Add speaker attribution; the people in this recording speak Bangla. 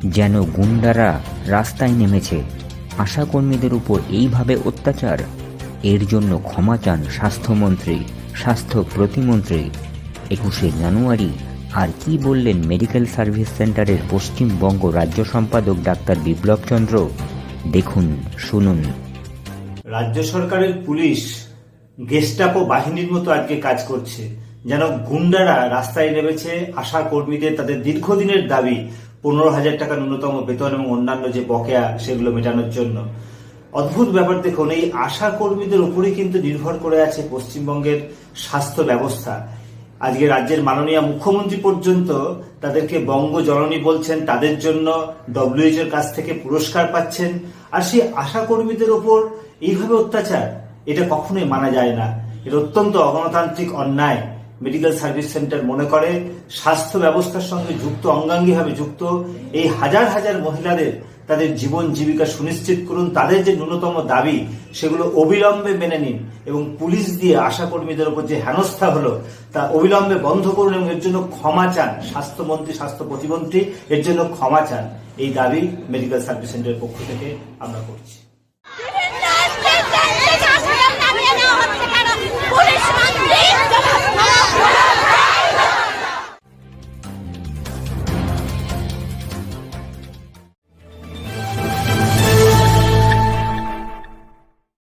Speaker 1: যেন গুন্ডারা রাস্তায় নেমেছে। আশাকর্মীদের উপর এইভাবে অত্যাচার, এর জন্য ক্ষমা চান স্বাস্থ্যমন্ত্রী, স্বাস্থ্য প্রতিমন্ত্রী। 21শে জানুয়ারি আর কি বললেন মেডিকেল সার্ভিস সেন্টারের পশ্চিমবঙ্গ রাজ্য সম্পাদক ডাক্তার বিপ্লব চন্দ্র, দেখুন, শুনুন।
Speaker 2: রাজ্য সরকারের পুলিশ গেস্টাপো বাহিনীর মতো আজকে কাজ করছে, যেন গুন্ডারা রাস্তায় নেমেছে আশা কর্মীদের তাদের দীর্ঘদিনের দাবি 15,000 টাকা ন্যূনতম বেতন এবং অন্যান্য যে বকেয়া সেগুলো মেটানোর জন্য। অদ্ভুত ব্যাপার দেখুন, এই আশা কর্মীদের উপরেই কিন্তু নির্ভর করে আছে পশ্চিমবঙ্গের স্বাস্থ্য ব্যবস্থা। আজকে রাজ্যের মাননীয় মুখ্যমন্ত্রী পর্যন্ত তাদেরকে বঙ্গ জননী বলছেন, তাদের জন্য WHO এর কাছ থেকে পুরস্কার পাচ্ছেন। আর সেই আশা কর্মীদের ওপর এইভাবে অত্যাচার, এটা কখনোই মানা যায় না। এটা অত্যন্ত অগণতান্ত্রিক অন্যায়। মেডিকেল সার্ভিস সেন্টার মনে করে স্বাস্থ্য ব্যবস্থার সঙ্গে যুক্ত, অঙ্গাঙ্গিভাবে যুক্ত এই হাজার হাজার মহিলাদের তাদের জীবন জীবিকা সুনিশ্চিত করুন। তাদের যে ন্যূনতম দাবি সেগুলো অবিলম্বে মেনে নিন এবং পুলিশ দিয়ে আশা কর্মীদের উপর যে হেনস্থা হলো তা অবিলম্বে বন্ধ করুন এবং এর জন্য ক্ষমা চান স্বাস্থ্যমন্ত্রী, স্বাস্থ্য প্রতিমন্ত্রী, এর জন্য ক্ষমা চান। এই দাবি মেডিকেল সার্ভিস সেন্টারের পক্ষ থেকে আমরা করছি।